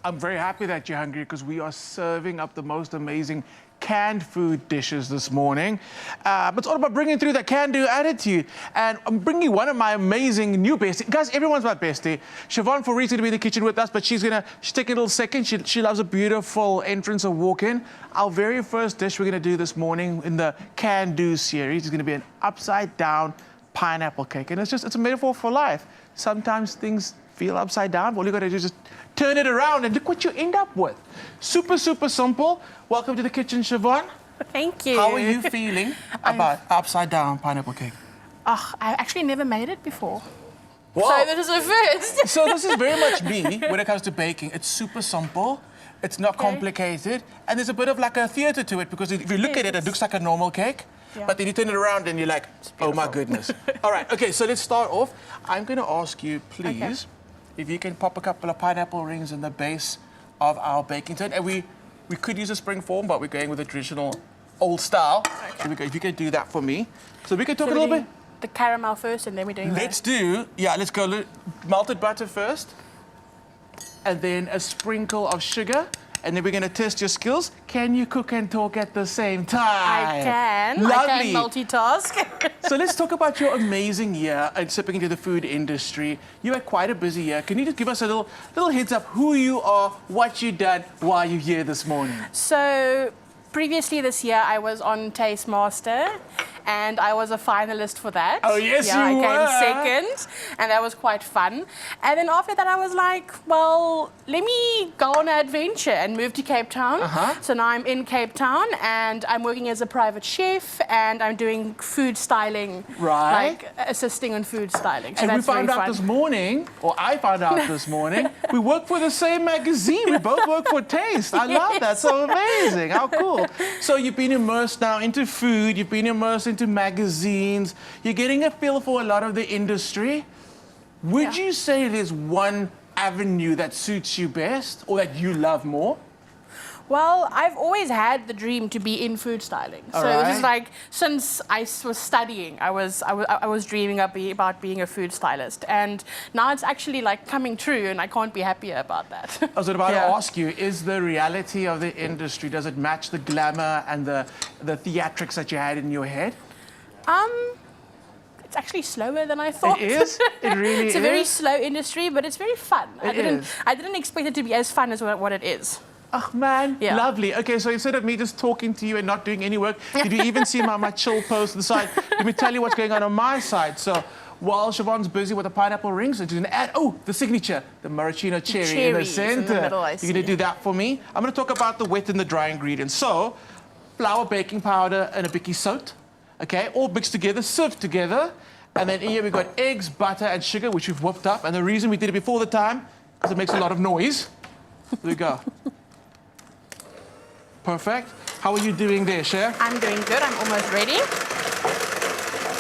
I'm very happy that you're hungry because we are serving up the most amazing canned food dishes this morning. But it's all about bringing through that can-do attitude. And I'm bringing you one of my amazing new besties. Guys, everyone's my bestie. Siobhan Fourie to be in the kitchen with us, but she's taking a little second. She loves a beautiful entrance or walk-in. Our very first dish we're going to do this morning in the can-do series is going to be an upside-down pineapple cake. And it's a metaphor for life. Sometimes things feel upside down. All you got to do is just turn it around and look what you end up with. Super, super simple. Welcome to the kitchen, Siobhan. Thank you. How are you feeling about upside down pineapple cake? Oh, I actually never made it before. Whoa. So this is a first. So this is very much me when it comes to baking. It's super simple. It's not complicated. And there's a bit of like a theatre to it because if you look at it, it looks like a normal cake. Yeah. But then you turn it around and you're like, oh my goodness. All right, okay, so let's start off. I'm going to ask you, please, if you can pop a couple of pineapple rings in the base of our baking tin. And we could use a spring form, but we're going with the traditional old style. Okay. Here we go. If you can do that for me. So we can talk a little bit. The caramel first and then we're doing let's go melted butter first. And then a sprinkle of sugar. And then we're going to test your skills. Can you cook and talk at the same time? I can. Lovely. I can multitask. So let's talk about your amazing year and stepping into the food industry. You had quite a busy year. Can you just give us a little heads up who you are, what you've done, why you're here this morning? So previously this year I was on Taste Master and I was a finalist for that. Oh, yes, you were. I came second, and that was quite fun. And then after that, I was like, well, let me go on an adventure and move to Cape Town. So now I'm in Cape Town, and I'm working as a private chef, and I'm doing food styling, like assisting on food styling. So and that's we found out this morning, or I found out this morning, we work for the same magazine. We both work for Taste. I love that. So amazing. How cool. So you've been immersed now into food. You've been immersed into magazines. You're getting a feel for a lot of the industry. Would you say there's one avenue that suits you best or that you love more? Well, I've always had the dream to be in food styling. This is like since I was studying, I was dreaming about being a food stylist, and now it's actually like coming true, and I can't be happier about that. I was about to ask you: is the reality of the industry, does it match the glamour and the theatrics that you had in your head? It's actually slower than I thought. It is? It really is? It's a very slow industry, but it's very fun. I didn't expect it to be as fun as what it is. Oh, man, lovely. Okay, so instead of me just talking to you and not doing any work, did you even see my chill post on the side? Let me tell you what's going on my side. So while Siobhan's busy with the pineapple rings, she's going to add, the signature, the maraschino cherry in the center. In the middle, You're going to do that for me. I'm going to talk about the wet and the dry ingredients. So flour, baking powder, and a bicky soda. Okay, all mixed together, sieved together. And then here we've got eggs, butter, and sugar, which we've whipped up. And the reason we did it before the time is it makes a lot of noise. There we go. Perfect. How are you doing there, Chef? I'm doing good. I'm almost ready.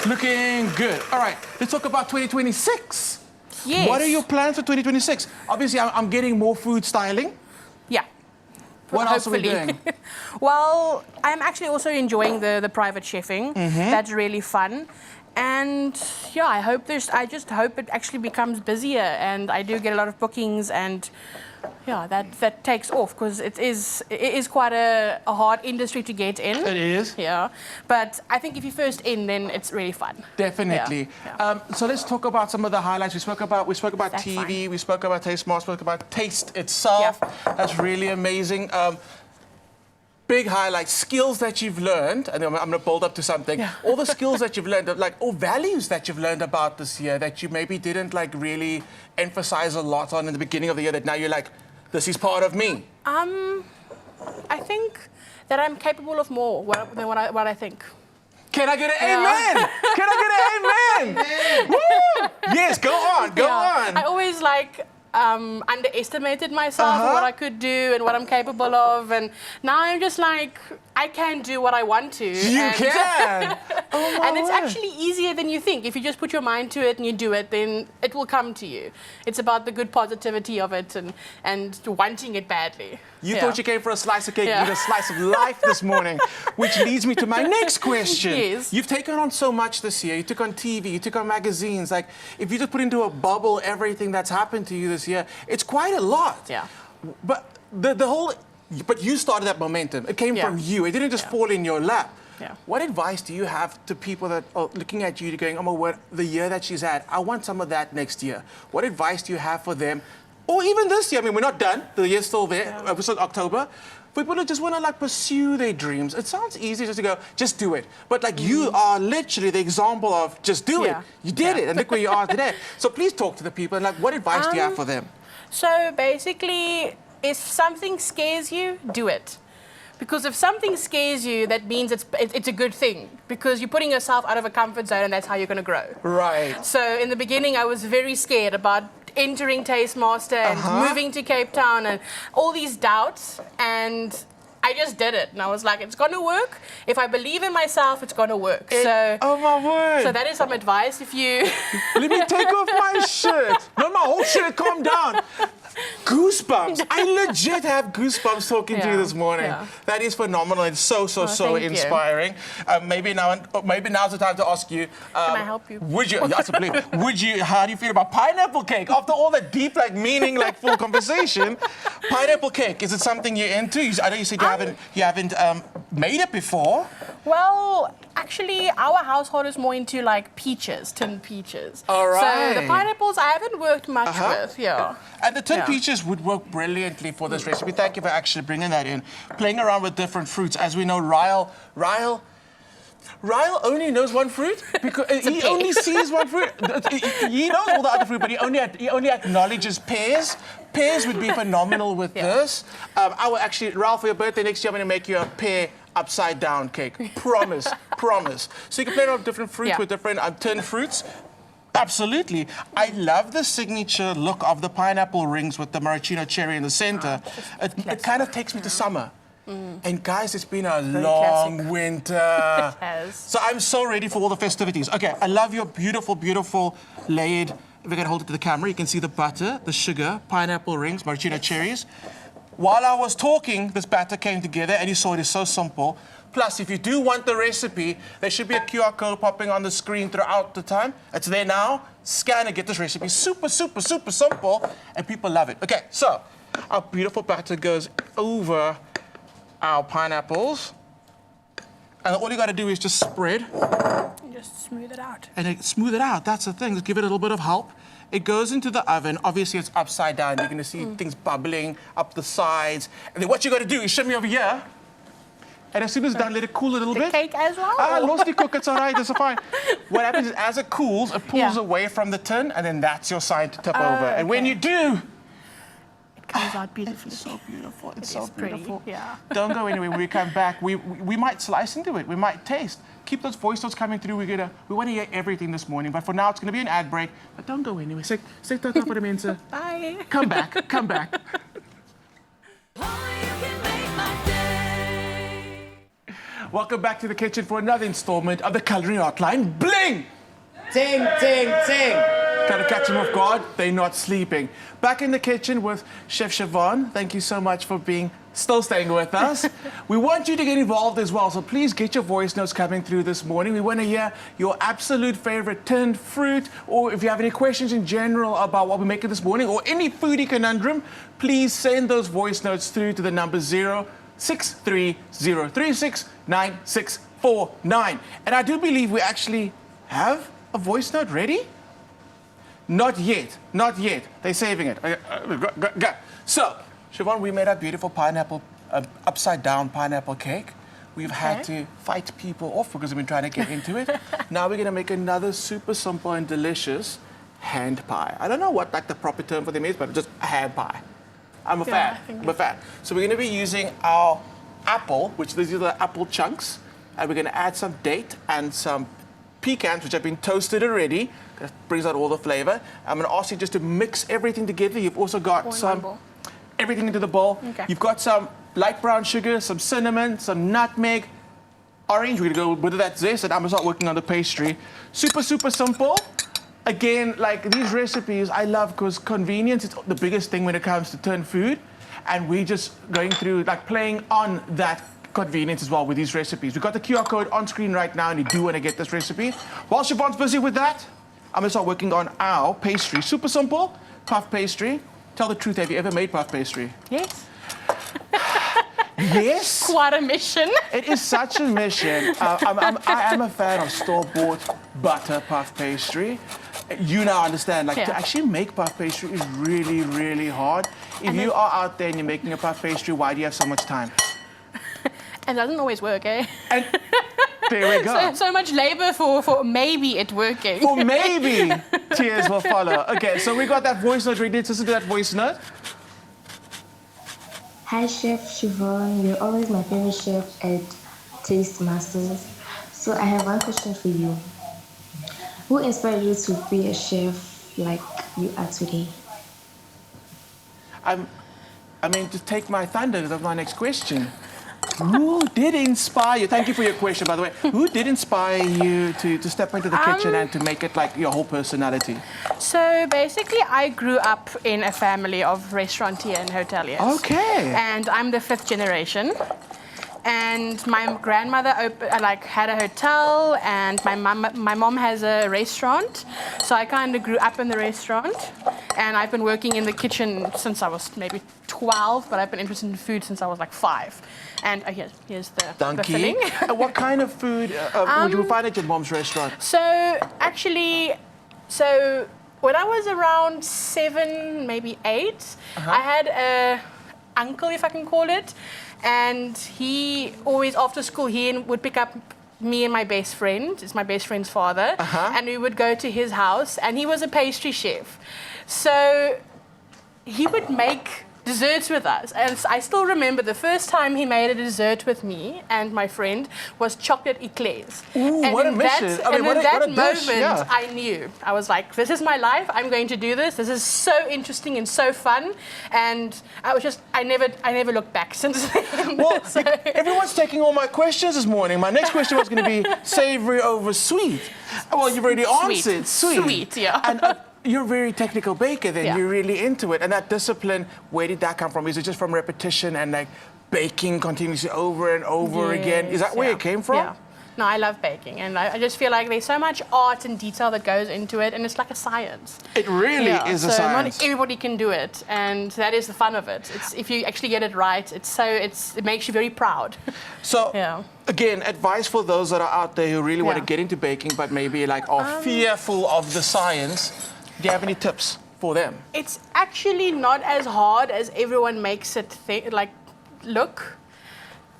Looking good. All right, let's talk about 2026. Yes. What are your plans for 2026? Obviously, I'm getting more food styling. Yeah. What else are we doing? Well, I'm actually also enjoying the private chefing. That's really fun. And yeah, I just hope it actually becomes busier and I do get a lot of bookings and yeah, that takes off because it is quite a hard industry to get in. It is. Yeah. But I think if you're first in, then it's really fun. Definitely. Yeah. So let's talk about some of the highlights. We spoke about TV, we spoke about Taste Master, we spoke about Taste itself. Yeah. That's really amazing. Big highlights, skills that you've learned, and I'm going to build up to something. Yeah. All the skills that you've learned, or values that you've learned about this year that you maybe didn't really emphasize a lot on in the beginning of the year that now you're like, this is part of me. I think that I'm capable of more than what I think. Can I get an amen? Can I get an amen? Woo! Yes, go on, go on. I always underestimated myself and what I could do and what I'm capable of, and now I'm just like, I can do what I want to. You can! Oh, and it's actually easier than you think. If you just put your mind to it and you do it, then it will come to you. It's about the good positivity of it and wanting it badly. You thought you came for a slice of cake, you need a slice of life this morning, which leads me to my next question. Yes. You've taken on so much this year. You took on TV, you took on magazines. Like, if you just put into a bubble everything that's happened to you this year, it's quite a lot. Yeah. But the whole, but you started that momentum. It came from you. It didn't just fall in your lap. Yeah. What advice do you have to people that are looking at you going, oh my word, the year that she's had, I want some of that next year. What advice do you have for them? Or even this year, I mean, we're not done. The year's still there. We're still October. For people who just want to like pursue their dreams, it sounds easy just to go, just do it. But like you are literally the example of just do it. You did it, and look where you are today. So please talk to the people and like, what advice do you have for them? So basically, if something scares you, do it. Because if something scares you, that means it's a good thing. Because you're putting yourself out of a comfort zone, and that's how you're going to grow. Right. So in the beginning, I was very scared about entering Tastemaster and moving to Cape Town and all these doubts. And I just did it. And I was like, it's going to work. If I believe in myself, it's going to work. Oh, my word. So that is some advice if you... Let me take off my shirt. Not my whole shirt, calm down. Goosebumps. I legit have goosebumps talking to you this morning. Yeah. That is phenomenal. It's so inspiring. Maybe now's the time to ask you. Can I help you? Would you? Yes, please. Would you? How do you feel about pineapple cake? After all the deep, like meaning, like full conversation, pineapple cake. Is it something you're into? I know you said you haven't made it before. Well, actually, our household is more into like peaches, tinned peaches. All right. So the pineapples I haven't worked much with. Yeah. And the tinned peaches would work brilliantly for this recipe. Thank you for actually bringing that in. Playing around with different fruits. As we know, Ryle only knows one fruit because he only sees one fruit. He knows all the other fruit, but he only acknowledges pears. Pears would be phenomenal with this. I will actually, Ryle, for your birthday next year, I'm going to make you a pear upside down cake. Promise, promise. So you can play around with different fruits with different tinned fruits. Absolutely. I love the signature look of the pineapple rings with the maraschino cherry in the center. It kind of takes me to summer. And guys, it's been a long winter. So I'm so ready for all the festivities. Okay, I love your beautiful, beautiful layered, if I can hold it to the camera, you can see the butter, the sugar, pineapple rings, maraschino cherries. While I was talking, this batter came together and you saw it is so simple. Plus, if you do want the recipe, there should be a QR code popping on the screen throughout the time. It's there now. Scan and get this recipe. Super, super, super simple, and people love it. Okay, so our beautiful batter goes over our pineapples. And all you got to do is just spread. Just smooth it out. And smooth it out. That's the thing. Just give it a little bit of help. It goes into the oven. Obviously, it's upside down. You're going to see things bubbling up the sides. And then what you got to do is shimmy over here. And as soon as it's done, let it cool a little bit. The cake as well? Ah, lost the cook. It's all right. It's fine. What happens is as it cools, it pulls away from the tin, and then that's your sign to tip over. And when you do, it comes out beautifully. It's so beautiful. It's It so is pretty, beautiful. yeah. Don't go anywhere. When we come back, we might slice into it. We might taste. Keep those voice notes coming through. We want to hear everything this morning. But for now, it's going to be an ad break. But don't go anywhere. Say top of the mensa. Bye. Come back. Come back. Welcome back to the kitchen for another installment of the Culinary Hotline. Bling! Ting, ting, ting. Trying to catch them off guard. They're not sleeping. Back in the kitchen with Chef Siobhan. Thank you so much for still staying with us. We want you to get involved as well, so please get your voice notes coming through this morning. We want to hear your absolute favorite tinned fruit, or if you have any questions in general about what we're making this morning, or any foodie conundrum, please send those voice notes through to the number 0630369649. And I do believe we actually have a voice note ready. Not yet, not yet. They're saving it. Go. So, Siobhan, we made a beautiful pineapple, upside down pineapple cake. We've had to fight people off because we've been trying to get into it. Now we're going to make another super simple and delicious hand pie. I don't know what like the proper term for them is, but just a hand pie. I'm a fan. I'm a fan. So we're going to be using our apple, which these are the apple chunks, and we're going to add some date and some pecans, which have been toasted already. That brings out all the flavor. I'm going to ask you just to mix everything together. You've also got everything into the bowl. Okay. You've got some light brown sugar, some cinnamon, some nutmeg, orange. We're going to go with that zest, and I'm going to start working on the pastry. Super, super simple. Again, like these recipes, I love because convenience is the biggest thing when it comes to tinned food. And we're just going through, like playing on that convenience as well with these recipes. We've got the QR code on screen right now, and you do want to get this recipe. While Siobhan's busy with that, I'm going to start working on our pastry. Super simple, puff pastry. tell the truth, have you ever made puff pastry? Yes. Yes. Quite a mission. It is such a mission. I am a fan of store-bought butter puff pastry. You now understand, like, to actually make puff pastry is really, really hard. If you are out there and you're making a puff pastry, why do you have so much time? It doesn't always work, eh? And there we go. So much labor for maybe it working. For maybe tears will follow. Okay, so we got that voice note ready. Let's listen to that voice note. Hi, Chef Siobhan. You're always my favorite chef at Taste Masters. So I have one question for you. Who inspired you to be a chef like you are today? I mean, to take my thunder, that's my next question. Who did inspire you? Thank you for your question, by the way. Who did inspire you to step into the kitchen and to make it like your whole personality? So basically, I grew up in a family of restaurateurs and hoteliers. Okay. And I'm the 5th generation. And my grandmother had a hotel, and my mom has a restaurant. So I kind of grew up in the restaurant, and I've been working in the kitchen since I was maybe 12, but I've been interested in food since I was like 5. And here's the filling. And what kind of food would you find at your mom's restaurant? So when I was around 7, maybe 8, I had a uncle, if I can call it. And he always, after school, he would pick up me and my best friend. It's my best friend's father. And we would go to his house, and he was a pastry chef. So he would make desserts with us. And I still remember the first time he made a dessert with me and my friend was chocolate eclairs. Ooh, and what a in mission. that, I mean, and in that dish, moment, yeah. I knew. I was like, this is my life. I'm going to do this. This is so interesting and so fun. And I never looked back since then. Well, everyone's taking all my questions this morning. My next question was going to be savory over sweet. Well, you've already answered. Sweet, yeah. And, you're a very technical baker then. Yeah. You're really into it. And that discipline, where did that come from? Is it just from repetition and like baking continuously over and over again? Is that where it came from? Yeah. No, I love baking, and I just feel like there's so much art and detail that goes into it, and it's like a science. It really is a science. Not everybody can do it, and that is the fun of it. It's if you actually get it right, it makes you very proud. So, again, advice for those that are out there who really want to get into baking, but maybe like are fearful of the science. Do you have any tips for them? It's actually not as hard as everyone makes it look.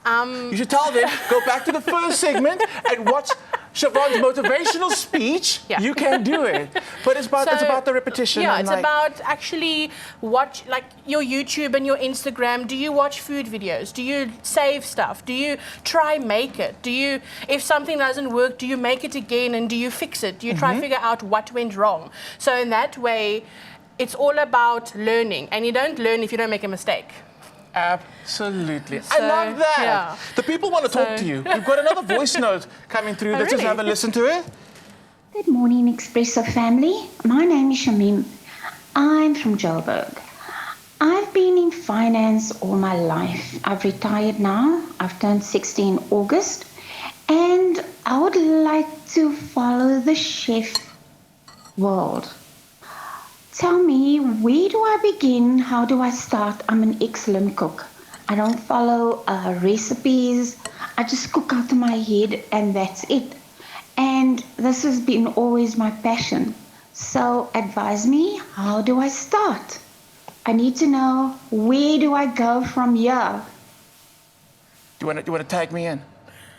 You should tell them, go back to the first segment and watch Siobhan's motivational speech. Yeah. You can do it. But it's about the repetition. Yeah, and it's about actually watch your YouTube and your Instagram. Do you watch food videos? Do you save stuff? Do you try make it? If something doesn't work, do you make it again and do you fix it? Do you try to figure out what went wrong? So in that way, it's all about learning. And you don't learn if you don't make a mistake. Absolutely. I love that. Yeah. The people want to talk to you. We've got another voice note coming through. Let's just have a listen to it. Good morning, Expresso family. My name is Shamim. I'm from Joburg. I've been in finance all my life. I've retired now. I've turned 60 in August. And I would like to follow the chef world. Tell me, where do I begin? How do I start? I'm an excellent cook. I don't follow recipes. I just cook out of my head and that's it. And this has been always my passion. So advise me, how do I start? I need to know, where do I go from here? Do you want to tag me in?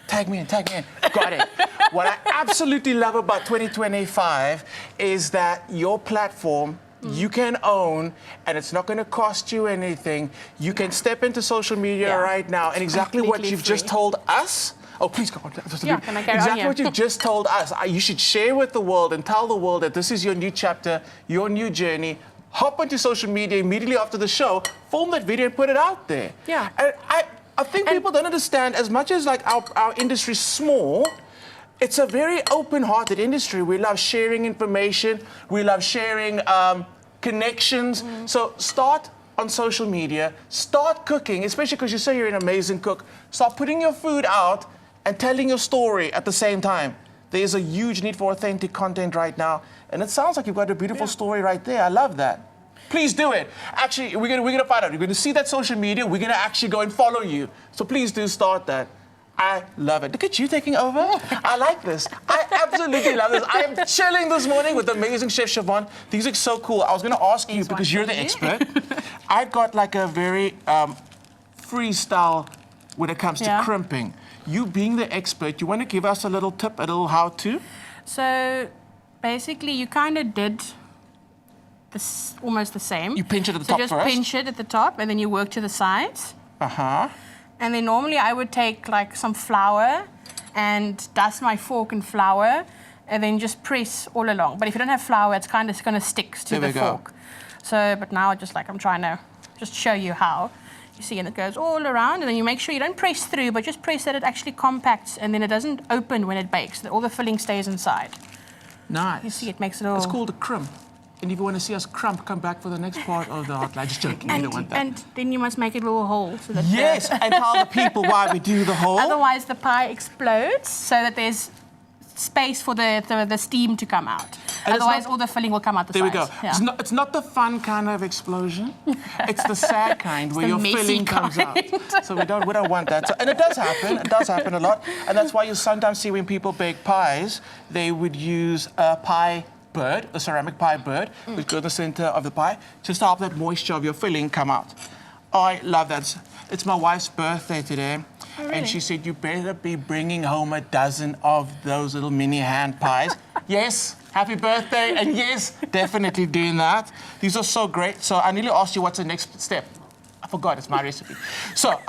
Tag me in. Got it. What I absolutely love about 2025 is that your platform you can own, and it's not going to cost you anything. You can step into social media right now, and exactly what you've just told us. Oh, please go on. Can I carry on? Exactly what you've just told us. You should share with the world and tell the world that this is your new chapter, your new journey. Hop onto social media immediately after the show, film that video, and put it out there. Yeah. And I think people don't understand, as much as like our industry's small, it's a very open-hearted industry. We love sharing information. We love sharing connections. So start on social media. Start cooking, especially because you say you're an amazing cook. Start putting your food out and telling your story at the same time. There's a huge need for authentic content right now. And it sounds like you've got a beautiful story right there. I love that. please do it. Actually, we're gonna find out. You're gonna see that social media. We're gonna actually go and follow you. So please do start that. I love it. Look at you taking over. I like this. I absolutely love this. I am chilling this morning with the amazing Chef Siobhan. These look so cool. I was going to ask you, because you're the expert. I've got like a very freestyle when it comes to crimping. You being the expert, you want to give us a little tip, a little how-to? So basically, you kind of did this almost the same. You pinch it at the top first? So just pinch it at the top, and then you work to the sides. Uh-huh. And then normally I would take like some flour and dust my fork in flour and then just press all along. But if you don't have flour, it's kind of going to stick to the fork. So, but now I'm trying to just show you how. You see, and it goes all around, and then you make sure you don't press through, but just press that it actually compacts, and then it doesn't open when it bakes. All the filling stays inside. Nice. You see, it makes it all... It's called a crimp. And if you want to see us crump, come back for the next part of the hotline. Just joking, you don't want that. And then you must make a little hole. So that yes, and tell the people why we do the hole. Otherwise, the pie explodes, so that there's space for the steam to come out. And otherwise, all the filling will come out the sides. sides. There we go. Yeah. It's not the fun kind of explosion. It's the sad kind where your filling comes out. So we don't want that. So, and it does happen. It does happen a lot. And that's why you sometimes see when people bake pies, they would use a pie bird, a ceramic pie bird, which goes in the center of the pie, just to help that moisture of your filling come out. I love that. It's my wife's birthday today, and she said, you better be bringing home a dozen of those little mini hand pies. Yes, happy birthday, and yes, definitely doing that. These are so great. So I nearly asked you what's the next step. I forgot, it's my recipe. So,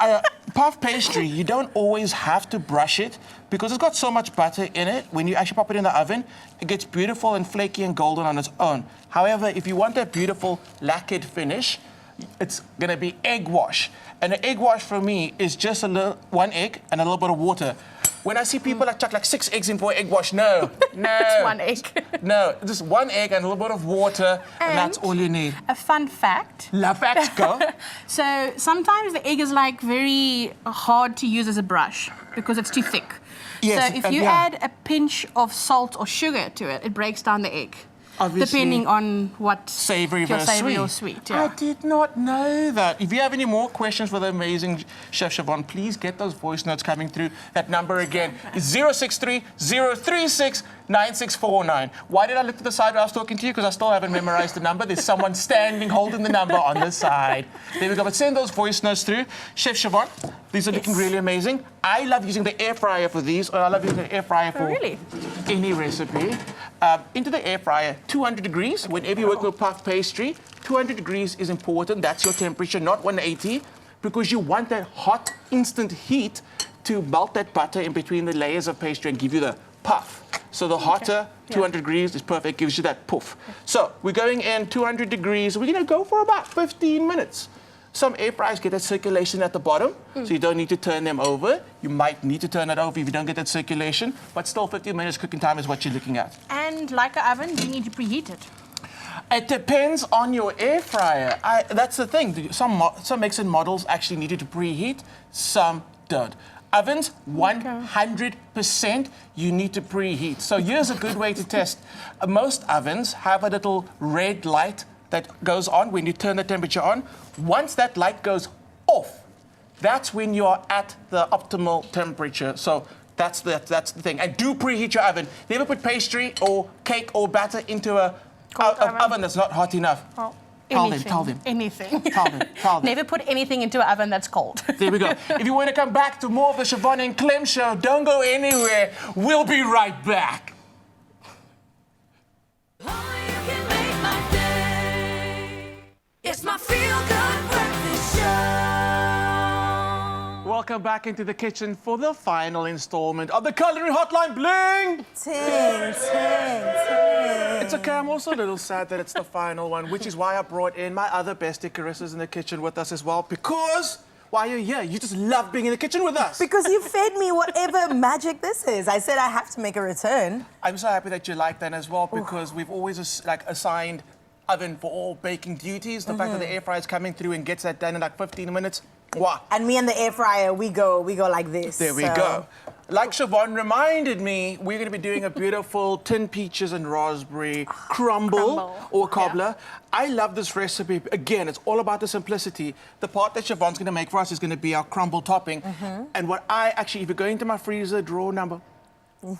puff pastry, you don't always have to brush it because it's got so much butter in it. When you actually pop it in the oven, it gets beautiful and flaky and golden on its own. However, if you want that beautiful lacquered finish, it's gonna be egg wash. And an egg wash for me is just one egg and a little bit of water. When I see people that chuck like 6 eggs in for an egg wash, no. It's one egg. No, just one egg and a little bit of water, and that's all you need. A fun fact. La facts go. So sometimes the egg is like very hard to use as a brush because it's too thick. Yes, so if you add a pinch of salt or sugar to it, it breaks down the egg. Obviously, depending on what savory or sweet. Yeah. I did not know that. If you have any more questions for the amazing Chef Siobhan, please get those voice notes coming through. That number again is 063 036 9649. Why did I look to the side when I was talking to you? Because I still haven't memorized the number. There's someone standing holding the number on the side. There we go. But send those voice notes through. Chef Siobhan, these are looking really amazing. I love using the air fryer for these, or I love using the air fryer for any recipe. Into the air fryer, 200 degrees. Whenever you work with puff pastry, 200 degrees is important. That's your temperature, not 180, because you want that hot, instant heat to melt that butter in between the layers of pastry and give you the puff. So the hotter, 200 degrees is perfect, gives you that poof. So we're going in 200 degrees. We're going to go for about 15 minutes. Some air fryers get that circulation at the bottom, so you don't need to turn them over. You might need to turn it over if you don't get that circulation, but still 15 minutes cooking time is what you're looking at. And like an oven, you need to preheat it. It depends on your air fryer. That's the thing. Some makes and models actually need it to preheat, some don't. Ovens, 100% you need to preheat. So here's a good way to test. Most ovens have a little red light that goes on when you turn the temperature on. Once that light goes off, that's when you're at the optimal temperature. So that's the thing. And do preheat your oven. Never put pastry or cake or batter into an oven that's not hot enough. Oh. Tell them. Anything. Tell them. Never put anything into an oven that's cold. There we go. If you want to come back to more of the Siobhan and Clem show, don't go anywhere. We'll be right back. It's my feel-good breakfast show. Welcome back into the kitchen for the final installment of the Culinary Hotline Bling. Ting. It's okay, I'm also a little sad that it's the final one, which is why I brought in my other bestie, Carissa's in the kitchen with us as well, because while you're here, you just love being in the kitchen with us. Because you fed me whatever magic this is. I said I have to make a return. I'm so happy that you like that as well, because we've always assigned oven for all baking duties. The fact that the air fryer is coming through and gets that done in like 15 minutes, Wow. And me and the air fryer, we go like this. There we so- go. Like Siobhan reminded me, we're going to be doing a beautiful tin peaches and raspberry crumble or cobbler. I love this recipe. Again, it's all about the simplicity. The part that Siobhan's going to make for us is going to be our crumble topping. And what I actually, if you go into my freezer, drawer number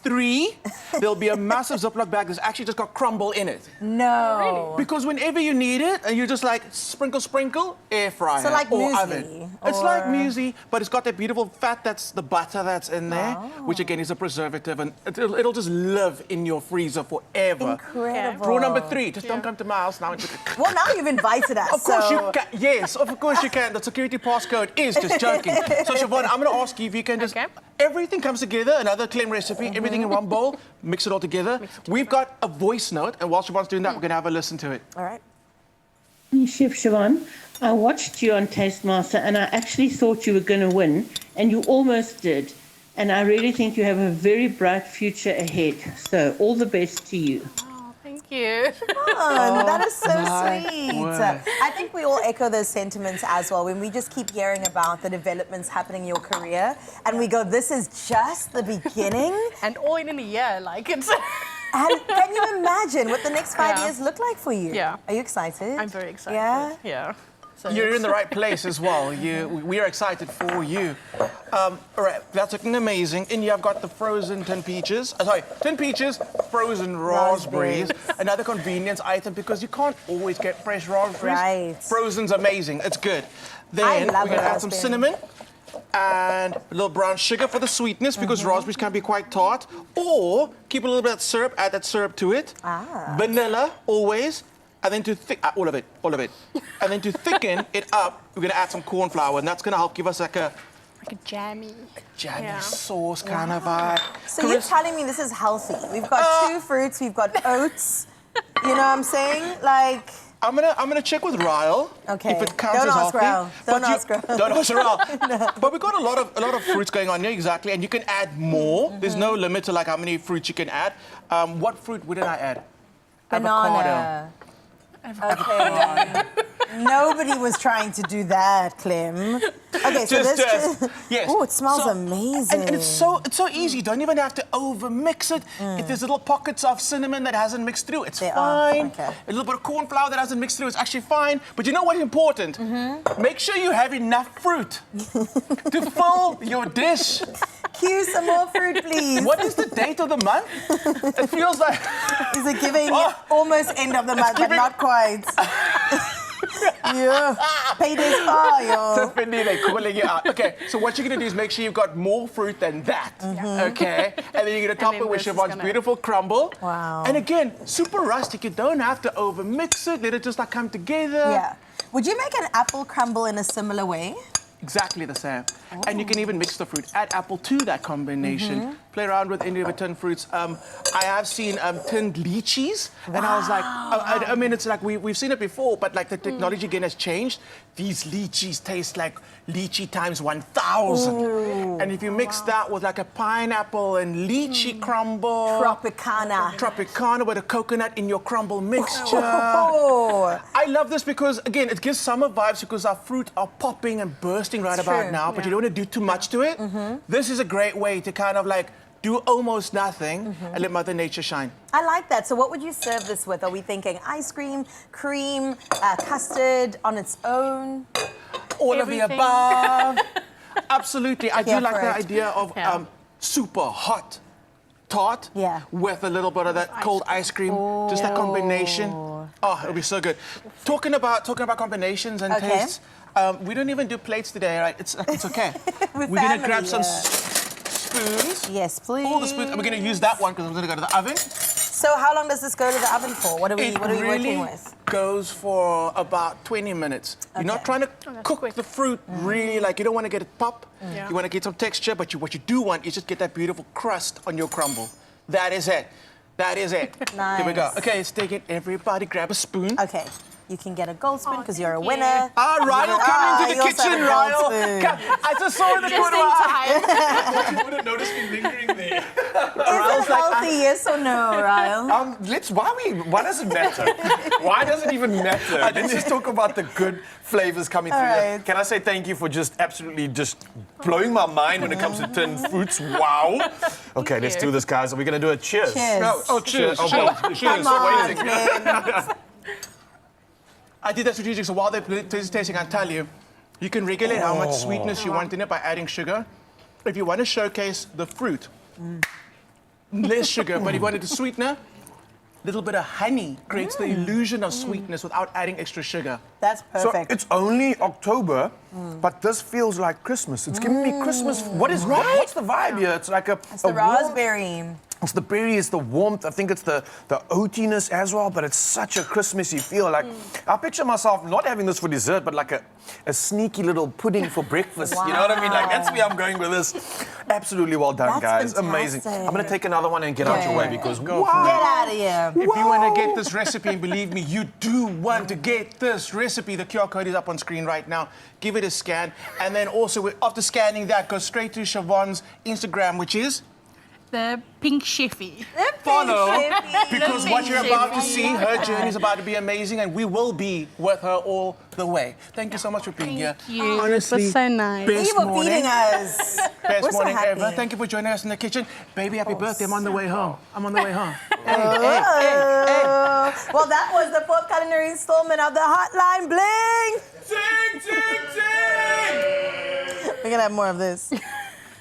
3, there'll be a massive Ziploc bag that's actually just got crumble in it. No. Because whenever you need it, and you just like sprinkle, air fryer So like or muesli, oven. It's like muesli, but it's got that beautiful fat that's the butter that's in there, which again is a preservative, and it'll just live in your freezer forever. Incredible. Rule number 3, just don't come to my house now. Well, now you've invited us. Of course so- you can. Yes, of course you can. The security passcode is just joking. So Siobhan, I'm going to ask you if you can just... Okay. Everything comes together, another Clem recipe, everything in one bowl, mix it all together. We've got a voice note, and while Siobhan's doing that, we're going to have a listen to it. All right. Chef Siobhan, I watched you on Tastemaster and I actually thought you were going to win, and you almost did. And I really think you have a very bright future ahead. So all the best to you. Oh, thank you. Oh, that is so my sweet. word. I think we all echo those sentiments as well when we just keep hearing about the developments happening in your career and we go, this is just the beginning. And all in a year, like it's. And can you imagine what the next 5 Yeah. years look like for you? Yeah. Are you excited? I'm very excited. Yeah? Yeah. So You're in the right place as well. We are excited for you. All right, that's looking amazing. And you have got the frozen tin peaches. Tin peaches, frozen raspberries. Another convenience item because you can't always get fresh raspberries. Right. Frozen's amazing. It's good. Then love we're going a to add some raspberry. cinnamon and a little brown sugar for the sweetness because raspberries can be quite tart. Or keep a little bit of syrup, add that syrup to it. Vanilla, always. And then to all of it. And then to thicken it up, we're going to add some corn flour, and that's going to help give us like a like a jammy. jammy sauce kind of vibe. So you're telling me this is healthy. We've got 2 fruits, we've got oats. You know what I'm saying? Like... I'm gonna check with Ryle Okay. if it counts Don't as ask healthy. Ryle. Don't ask Ryle. Don't ask Ryle. But we've got a lot of fruits going on here, exactly, and you can add more. There's no limit to like how many fruits you can add. What fruit wouldn't I add? Banana. Okay. Nobody was trying to do that, Clem. Okay, so this yes. Oh, it smells So- amazing. And it's so easy. You don't even have to over mix it. If there's little pockets of cinnamon that hasn't mixed through, it's There are, fine. okay. A little bit of corn flour that hasn't mixed through, it's actually fine. But you know what's important? Make sure you have enough fruit to fill your dish. Cue some more fruit, please. What is the date of the month? It feels like... Is it giving Oh. almost end of the month, but giving- not quite? Yeah. Payday's far, yo. Tiffany, they're calling you out. Okay, so what you're going to do is make sure you've got more fruit than that, okay? And then you're going to top then it with this is Siobhan's gonna- beautiful crumble. Wow. And again, super rustic. You don't have to over mix it. Let it just like come together. Yeah. Would you make an apple crumble in a similar way? Exactly the same. And you can even mix the fruit. Add apple to that combination. Play around with any of the tin fruits. I have seen tinned lychees, and I was like, I mean, it's like we've seen it before, but like the technology again has changed. These lychees taste like lychee times 1,000. And if you mix that with like a pineapple and lychee crumble, Tropicana with a coconut in your crumble mixture. Oh. I love this because, again, it gives summer vibes because our fruit are popping and bursting right about true. now, but you don't want to do too much to it. This is a great way to kind of like do almost nothing and let Mother Nature shine. I like that. So what would you serve this with? Are we thinking ice cream, cream, custard on its own? All Everything. of the above. Absolutely. I do Here like for the it. idea of Yeah. super hot tart Yeah. with a little bit of that cold ice cream. Just that combination. Oh, it'll be so good. Talking about combinations and Okay. tastes, we don't even do plates today, right? It's okay. We're We're gonna family, grab some yeah. spoons. Yes, please. All the spoons, and we're gonna use that one because I'm gonna go to the oven. So how long does this go to the oven for? What are we Really working with? goes for about 20 minutes. You're not Okay. trying to that's cook quick. the fruit really, like you don't want to get it pop. Yeah. You want to get some texture, but what you do want is just get that beautiful crust on your crumble. That is it. That is it. Here we go. Nice. Okay, let's take it. Everybody grab a spoon. Okay. You can get a gold spoon because you're a thank winner. you. Ah, Ryle, come into you the also kitchen, have a gold Ryle. spoon. Come. I just saw in the Just corner in of my eye. time. You would have noticed me lingering there. it healthy, yes or no, Ryle? Why does it matter? Why does it even matter? Let's just talk about the good flavors coming through. right. Can I say thank you for just absolutely just blowing my mind when it comes to tinned fruits? Wow. Okay, let's do this, guys. Are we going to do a cheers? Cheers. Cheers. Come on, man. I did that strategic, so while they're tasting, I tell you, you can regulate how much sweetness you want in it by adding sugar. If you want to showcase the fruit, less sugar, but if you wanted to sweetener, a little bit of honey creates the illusion of sweetness without adding extra sugar. That's So perfect. it's only October, but this feels like Christmas. It's giving me Christmas. What's the vibe here? It's like It's the a warmth. raspberry. It's the berry, it's the warmth. I think it's the oatiness as well, but it's such a Christmassy feel. Like I picture myself not having this for dessert, but like a sneaky little pudding for breakfast. You know what I mean? Like that's where I'm going with this. Absolutely well done, That's guys. Amazing. fantastic. I'm gonna take another one and get out your way because Get out of here. If you want to get this recipe, and believe me, you do want to get this recipe, the QR code is up on screen right now. Give it a scan. And then also, after scanning that, go straight to Siobhan's Instagram, which is The pink chefy. follow. Chefy. Because what you're about to see, her journey is about to be amazing, and we will be with her all the way. Thank you so much for being here. Thank you. Honestly, It was so nice. Thank best you for morning. feeding us. Best We're so morning happy. ever. Thank you for joining us in the kitchen. Baby, happy birthday. I'm on the way home. I'm on the way home. Well, that was the fourth culinary installment of the Hotline Bling. Ting, ting, ting! We're gonna have more of this.